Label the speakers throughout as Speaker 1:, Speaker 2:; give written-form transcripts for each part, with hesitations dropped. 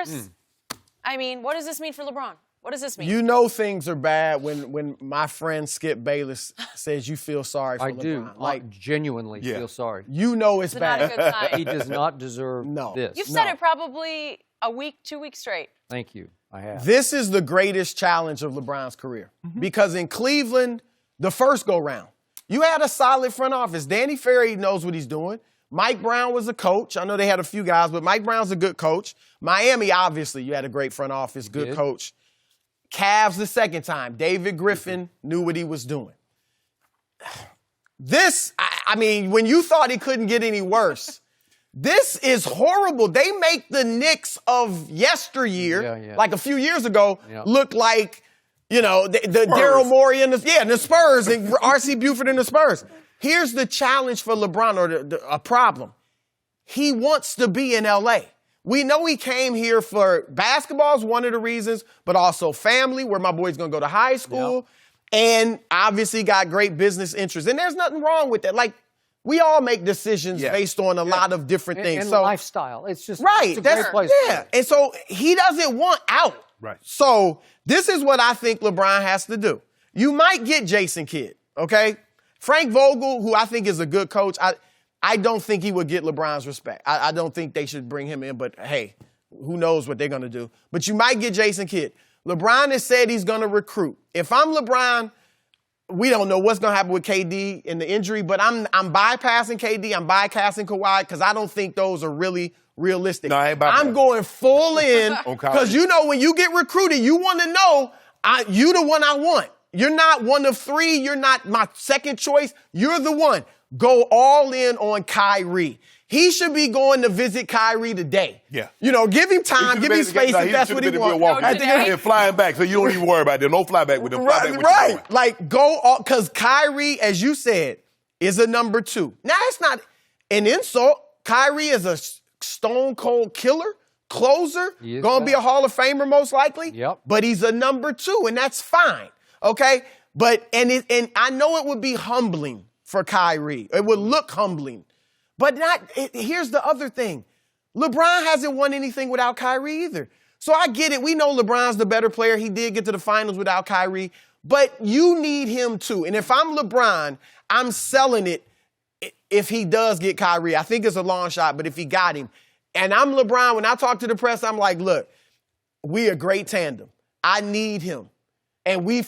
Speaker 1: Chris? I mean, what does this mean for LeBron? What does this mean?
Speaker 2: You know things are bad when my friend Skip Bayless says you feel sorry for LeBron.
Speaker 3: I do. Like, genuinely feel sorry.
Speaker 2: You know it's bad.
Speaker 1: Not a good sign.
Speaker 3: He does not deserve this.
Speaker 1: You've said it probably a week, 2 weeks straight.
Speaker 3: Thank you. I have.
Speaker 2: This is the greatest challenge of LeBron's career. Because in Cleveland, the first go-round, you had a solid front office. Danny Ferry knows what he's doing. Mike Brown was a coach. I know they had a few guys, but Mike Brown's a good coach. Miami, obviously, you had a great front office, good coach. Cavs the second time. David Griffin knew what he was doing. This, I mean, when you thought it couldn't get any worse, this is horrible. They make the Knicks of yesteryear, like a few years ago, look like, you know, the Daryl Morey and the Spurs and R.C. Buford and the Spurs. Here's the challenge for LeBron, or a problem. He wants to be in L.A. We know he came here for basketball is one of the reasons, but also family, where my boy's going to go to high school, and obviously got great business interests. And there's nothing wrong with that. Like, we all make decisions based on a lot of different things.
Speaker 3: And
Speaker 2: so
Speaker 3: lifestyle. It's just
Speaker 2: it's
Speaker 3: a great place.
Speaker 2: Yeah, and so he doesn't want out.
Speaker 4: Right.
Speaker 2: So this is what I think LeBron has to do. You might get Jason Kidd, okay? Frank Vogel, who I think is a good coach, I don't think he would get LeBron's respect. I don't think they should bring him in, but hey, who knows what they're going to do. But you might get Jason Kidd. LeBron has said he's going to recruit. If I'm LeBron, we don't know what's going to happen with KD and the injury, but I'm bypassing KD, I'm bypassing Kawhi, because I don't think those are really realistic.
Speaker 4: No, I ain't
Speaker 2: I'm going full in, because you know when you get recruited, you want to know, you the one I want. You're not one of three. You're not my second choice. You're the one. Go all in on Kyrie. He should be going to visit Kyrie today.
Speaker 4: Yeah.
Speaker 2: You know, give him time, give him space if that's what he wants.
Speaker 4: And flying back, so you don't even worry about that. No fly back with them.
Speaker 2: Right. Like, go all, because Kyrie, as you said, is a number 2. Now, it's not an insult. Kyrie is a stone cold killer, closer, going to be a Hall of Famer most likely.
Speaker 3: Yep.
Speaker 2: But he's a number 2, and that's fine. Okay? But, and I know it would be humbling for Kyrie. It would look humbling. But here's the other thing. LeBron hasn't won anything without Kyrie either. So I get it. We know LeBron's the better player. He did get to the finals without Kyrie. But you need him too. And if I'm LeBron, I'm selling it if he does get Kyrie. I think it's a long shot, but if he got him. And I'm LeBron, when I talk to the press, I'm like, look, we a great tandem. I need him. And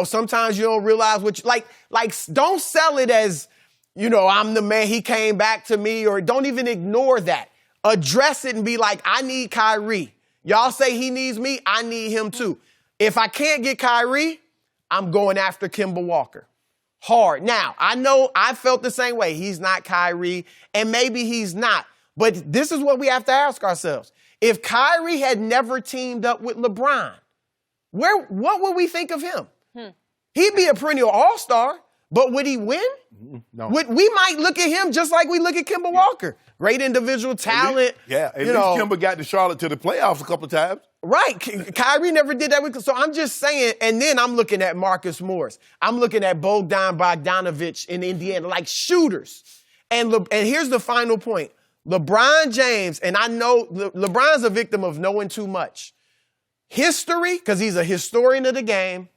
Speaker 2: sometimes you don't realize what you, like, don't sell it as, you know, I'm the man, he came back to me, or don't even ignore that. Address it and be like, I need Kyrie. Y'all say he needs me, I need him too. If I can't get Kyrie, I'm going after Kemba Walker. Hard. Now, I know I felt the same way. He's not Kyrie, and maybe he's not. But this is what we have to ask ourselves. If Kyrie had never teamed up with LeBron, what would we think of him? He'd be a perennial all-star, but would he win?
Speaker 4: No.
Speaker 2: We might look at him just like we look at Kemba Walker. Great individual talent.
Speaker 4: At least Kemba got the Charlotte to the playoffs a couple of times.
Speaker 2: Right. Kyrie never did that. So I'm just saying, and then I'm looking at Marcus Morris. I'm looking at Bogdan Bogdanovic in Indiana, like shooters. And here's the final point. LeBron James, and I know LeBron's a victim of knowing too much. History, because he's a historian of the game,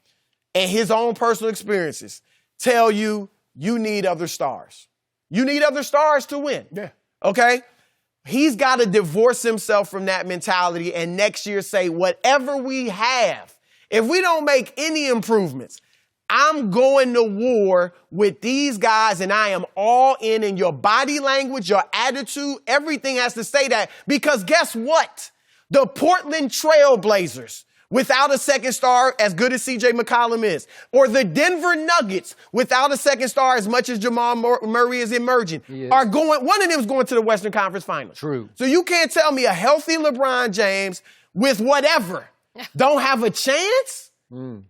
Speaker 2: and his own personal experiences tell you need other stars. You need other stars to win.
Speaker 4: Yeah.
Speaker 2: Okay? He's got to divorce himself from that mentality and next year say, whatever we have, if we don't make any improvements, I'm going to war with these guys, and I am all in your body language, your attitude, everything has to say that. Because guess what? The Portland Trail Blazers, without a second star as good as C.J. McCollum is, or the Denver Nuggets, without a second star as much as Jamal Murray is emerging, one of them is going to the Western Conference Finals.
Speaker 3: True.
Speaker 2: So you can't tell me a healthy LeBron James with whatever don't have a chance?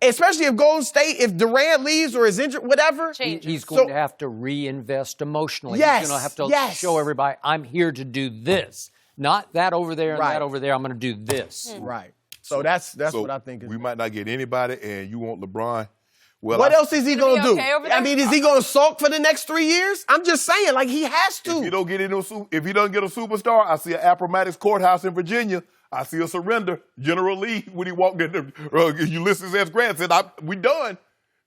Speaker 2: Especially if Golden State, if Durant leaves or is injured, whatever.
Speaker 3: He's going to have to reinvest emotionally.
Speaker 2: Yes,
Speaker 3: He's going to have to show everybody, I'm here to do this. Not that over there and that over there. I'm going to do this.
Speaker 2: Right. So that's what I think.
Speaker 4: We might not get anybody, and you want LeBron. Well,
Speaker 2: what else is he going to do?
Speaker 1: Okay over there?
Speaker 2: I mean, is he going to sulk for the next 3 years? I'm just saying, like, he has to.
Speaker 4: If he don't get a superstar, I see an Appomattox Courthouse in Virginia. I see a surrender. General Lee, when he walked in, Ulysses S. Grant said, we done.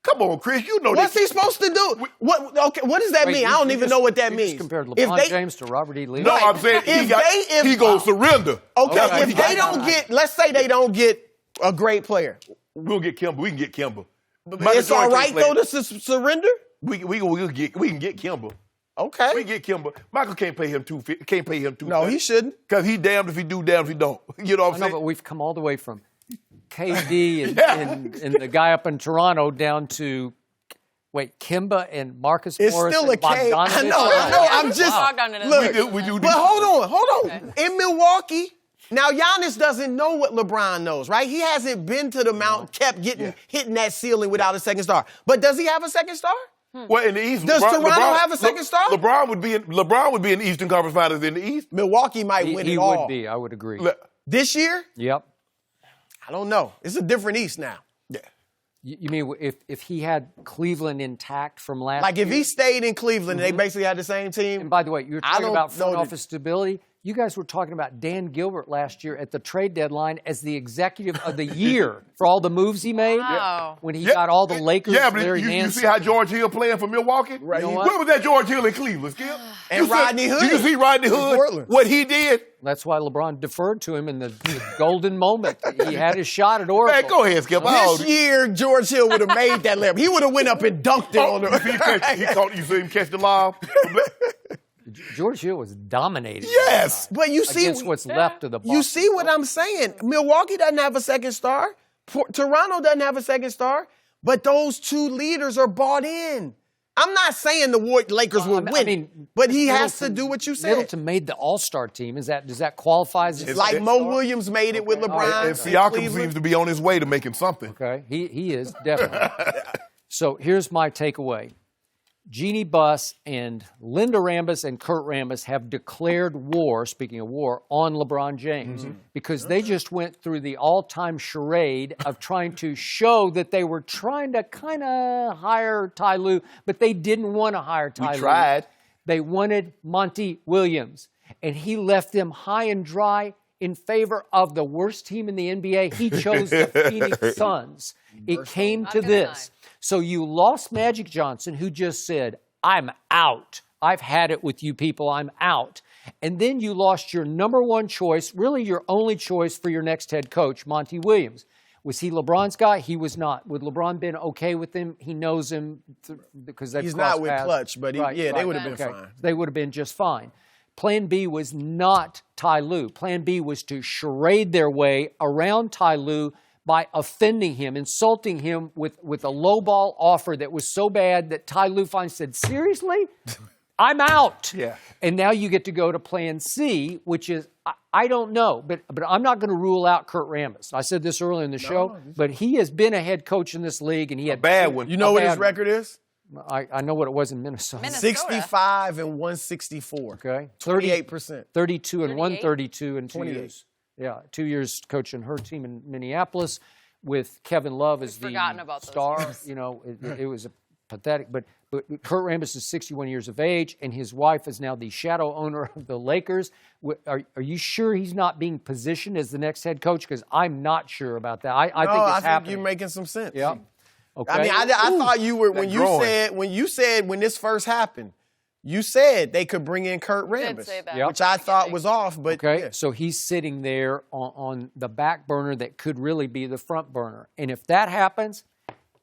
Speaker 4: Come on, Chris, you know
Speaker 2: What's he supposed to do? What does that mean? I don't even know what that means.
Speaker 3: You just compared LeBron James to Robert E. Lee.
Speaker 4: No, I'm saying he gonna surrender.
Speaker 2: Okay, if they don't get, let's say they don't get a great player.
Speaker 4: We'll get Kimber. We can get Kimber.
Speaker 2: It's all right, though, to surrender?
Speaker 4: We can get Kimber.
Speaker 2: Okay.
Speaker 4: We get Kimber. Michael can't pay him $250.
Speaker 2: No, he shouldn't.
Speaker 4: Because he damned if he do, damned if he don't. You know what I'm saying?
Speaker 3: No, but we've come all the way from KD and the guy up in Toronto down to, Kimba and Marcus
Speaker 2: It's
Speaker 3: Morris
Speaker 2: still a
Speaker 3: and
Speaker 2: K.
Speaker 3: Bogdanovich.
Speaker 2: I know. I'm just, look.
Speaker 4: We do.
Speaker 2: But hold on. Okay. In Milwaukee, now Giannis doesn't know what LeBron knows, right? He hasn't been to the mountain, kept hitting that ceiling without a second star. But does he have a second star?
Speaker 4: Well, in the East,
Speaker 2: Does Toronto have a second star?
Speaker 4: LeBron would be in the Eastern Conference Finals in the East.
Speaker 2: Milwaukee might win it all.
Speaker 3: He would be. I would agree.
Speaker 2: This year?
Speaker 3: Yep.
Speaker 2: I don't know. It's a different East now.
Speaker 4: Yeah.
Speaker 3: You mean if he had Cleveland intact from last year?
Speaker 2: Like if he stayed in Cleveland and they basically had the same team.
Speaker 3: And by the way, you're talking about front office stability. You guys were talking about Dan Gilbert last year at the trade deadline as the executive of the year for all the moves he made.
Speaker 1: Wow.
Speaker 3: When he got all the Lakers,
Speaker 4: Yeah, but
Speaker 3: Larry
Speaker 4: you
Speaker 3: Nance.
Speaker 4: see how George Hill playing for Milwaukee?
Speaker 2: Right.
Speaker 3: You know
Speaker 4: Where was that George Hill in Cleveland, Skip?
Speaker 2: And Rodney Hood.
Speaker 4: Did you see Rodney Hood?
Speaker 2: Portland.
Speaker 4: What he did?
Speaker 3: That's why LeBron deferred to him in the golden moment. He had his shot at Oracle.
Speaker 4: Man, go ahead, Skip.
Speaker 2: This year, George Hill would have made that layup. He would have went up and dunked it on him.
Speaker 4: You see him catch the lob?
Speaker 3: George Hill was dominating.
Speaker 4: Yes.
Speaker 2: But you see,
Speaker 3: Against what's left of the Boston.
Speaker 2: you see what I'm saying. Milwaukee doesn't have a second star. Toronto doesn't have a second star. But those two leaders are bought in. I'm not saying the Lakers will win, but he has to do what you said.
Speaker 3: Middleton made the All-Star team. Does that qualify as
Speaker 2: It's like Mo Williams made it with LeBron.
Speaker 4: And Siakam seems to be on his way to making something.
Speaker 3: Okay, he is, definitely. So here's my takeaway. Jeannie Buss and Linda Rambis and Kurt Rambis have declared war, speaking of war, on LeBron James because they just went through the all-time charade of trying to show that they were trying to kind of hire Ty Lue, but they didn't want to hire Ty Lue.
Speaker 4: tried.
Speaker 3: They wanted Monty Williams, and he left them high and dry in favor of the worst team in the NBA. He chose the Phoenix Suns. It came to this. So you lost Magic Johnson, who just said, I'm out. I've had it with you people. I'm out. And then you lost your number one choice, really your only choice for your next head coach, Monty Williams. Was he LeBron's guy? He was not. Would LeBron been okay with him? He knows him because they've
Speaker 2: He's
Speaker 3: crossed
Speaker 2: not with
Speaker 3: paths.
Speaker 2: Clutch, but they would have been fine.
Speaker 3: They would have been just fine. Plan B was not Ty Lue. Plan B was to charade their way around Ty Lue by offending him, insulting him with a lowball offer that was so bad that Ty Lue finally said, seriously? I'm out.
Speaker 4: Yeah.
Speaker 3: And now you get to go to Plan C, which is, I don't know, but I'm not going to rule out Kurt Rambis. I said this earlier in the show, but he has been a head coach in this league, and he had
Speaker 4: a bad one.
Speaker 2: You know what his record is?
Speaker 3: I know what it was in Minnesota.
Speaker 2: 65 and 164.
Speaker 3: Okay.
Speaker 2: 38%.
Speaker 3: 32 and 132 in 2
Speaker 2: 28.
Speaker 3: years. Yeah, 2 years coaching her team in Minneapolis with Kevin Love as the
Speaker 1: forgotten about those
Speaker 3: star.
Speaker 1: years.
Speaker 3: You know, it was a pathetic. But Kurt Rambis is 61 years of age, and his wife is now the shadow owner of the Lakers. Are you sure he's not being positioned as the next head coach? Because I'm not sure about that. I think it's happening.
Speaker 2: I think you're making some sense.
Speaker 3: Yeah. Okay.
Speaker 2: I mean, I thought you were when you said when this first happened, you said they could bring in Kurt Rambis,
Speaker 1: say that.
Speaker 3: Yep.
Speaker 2: which I thought was off. But
Speaker 3: Okay,
Speaker 2: yeah.
Speaker 3: so he's sitting there on the back burner that could really be the front burner. And if that happens,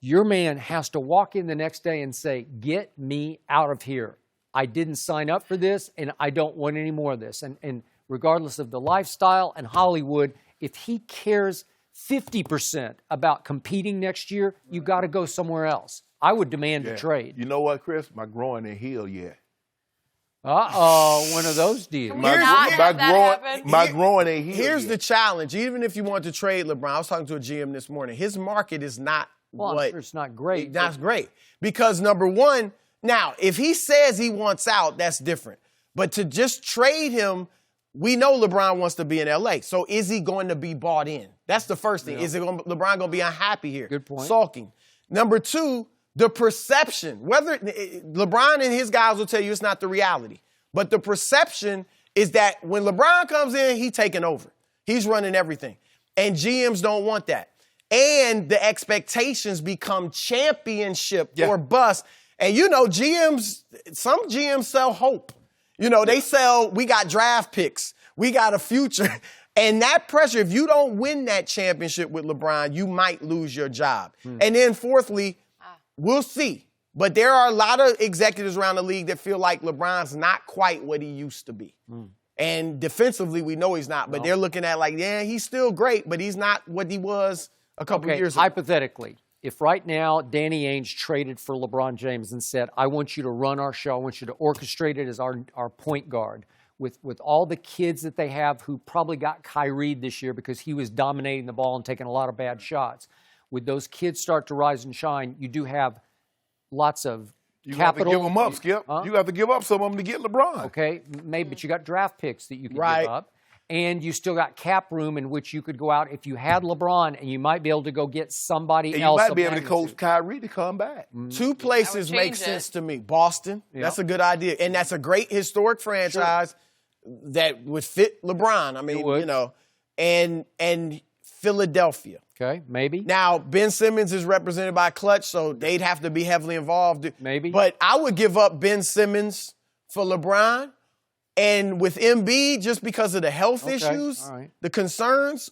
Speaker 3: your man has to walk in the next day and say, get me out of here. I didn't sign up for this, and I don't want any more of this. And regardless of the lifestyle and Hollywood, if he cares 50% about competing next year, you got to go somewhere else. I would demand a trade.
Speaker 4: You know what, Chris? My groin ain't healed yet.
Speaker 3: One of those deals.
Speaker 4: My groin ain't healed
Speaker 2: Here's
Speaker 4: yet.
Speaker 2: the challenge. Even if you want to trade LeBron, I was talking to a GM this morning. His market is not
Speaker 3: Well, I'm sure it's not great.
Speaker 2: That's great. Because number one, now, if he says he wants out, that's different. But to just trade him, we know LeBron wants to be in LA. So is he going to be bought in? That's the first thing. Is LeBron going to be unhappy here?
Speaker 3: Good point.
Speaker 2: Sulking. Number two, the perception. Whether LeBron and his guys will tell you it's not the reality. But the perception is that when LeBron comes in, he's taking over. He's running everything. And GMs don't want that. And the expectations become championship or bust. And, you know, some GMs sell hope. You know, they sell, we got draft picks. We got a future. And that pressure, if you don't win that championship with LeBron, you might lose your job. And then fourthly, we'll see. But there are a lot of executives around the league that feel like LeBron's not quite what he used to be. And defensively, we know he's not. But they're looking at like, yeah, he's still great, but he's not what he was a couple years ago.
Speaker 3: Hypothetically, if right now Danny Ainge traded for LeBron James and said, I want you to run our show, I want you to orchestrate it as our point guard, with all the kids that they have who probably got Kyrie this year because he was dominating the ball and taking a lot of bad shots. Would those kids start to rise and shine? You do have lots of capital.
Speaker 4: Have to give them up, Skip. You have to give up some of them to get LeBron.
Speaker 3: Okay, maybe, but you got draft picks that you can give up. And you still got cap room in which you could go out if you had LeBron, and you might be able to go get somebody
Speaker 4: and
Speaker 3: else.
Speaker 4: You might be able to coach Kyrie to come back.
Speaker 2: Two places make sense to me. Boston, that's a good idea. And that's a great historic franchise that would fit LeBron. I mean, you know, and Philadelphia.
Speaker 3: Okay, maybe.
Speaker 2: Now, Ben Simmons is represented by Clutch, so they'd have to be heavily involved.
Speaker 3: Maybe.
Speaker 2: But I would give up Ben Simmons for LeBron. And with Embiid, just because of the health issues, the concerns,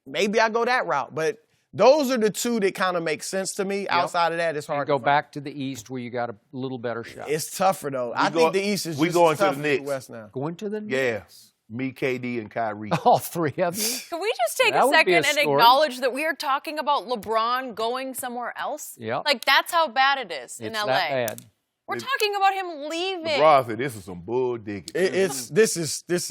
Speaker 2: maybe I go that route. But those are the two that kind of make sense to me. Outside of that, it's hard
Speaker 3: to go back to the East where you got a little better shot.
Speaker 2: It's tougher, though. I think the East is just
Speaker 4: going
Speaker 2: tougher
Speaker 4: to the Knicks.
Speaker 2: The West now.
Speaker 3: Going to the Knicks?
Speaker 4: Yes. Me, KD, and Kyrie.
Speaker 3: All three of you?
Speaker 1: Can we just take a second and acknowledge that we are talking about LeBron going somewhere else?
Speaker 3: Yeah.
Speaker 1: Like, that's how bad it is in LA.
Speaker 3: That bad.
Speaker 1: We're talking about him leaving.
Speaker 4: LeBron said, this is some bull digging.
Speaker 2: This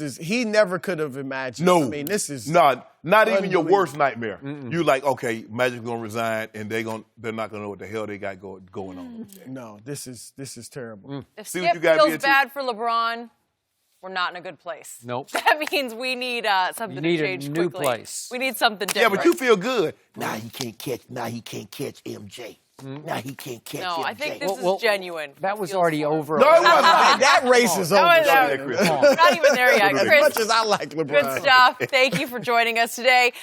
Speaker 2: is, he never could have imagined.
Speaker 4: No.
Speaker 2: I mean, this is.
Speaker 4: Not even your worst nightmare. You like, okay, Magic's going to resign, and they're not going to know what the hell they got going on.
Speaker 2: No, this is terrible.
Speaker 1: If
Speaker 4: See
Speaker 1: Skip
Speaker 4: what you gotta
Speaker 1: feels
Speaker 4: be
Speaker 1: bad for LeBron, we're not in a good place.
Speaker 3: Nope.
Speaker 1: That means we need something to change
Speaker 3: a new
Speaker 1: quickly.
Speaker 3: place.
Speaker 1: We need something different.
Speaker 4: Yeah, but you feel good. Nah, he can't catch MJ. Nah, he can't catch MJ.
Speaker 1: No, I think this is genuine.
Speaker 3: That was already over.
Speaker 4: No, it wasn't.
Speaker 2: That race is over.
Speaker 1: We're not even there yet.
Speaker 2: As
Speaker 1: Chris,
Speaker 2: much as I like LeBron.
Speaker 1: good stuff. Thank you for joining us today.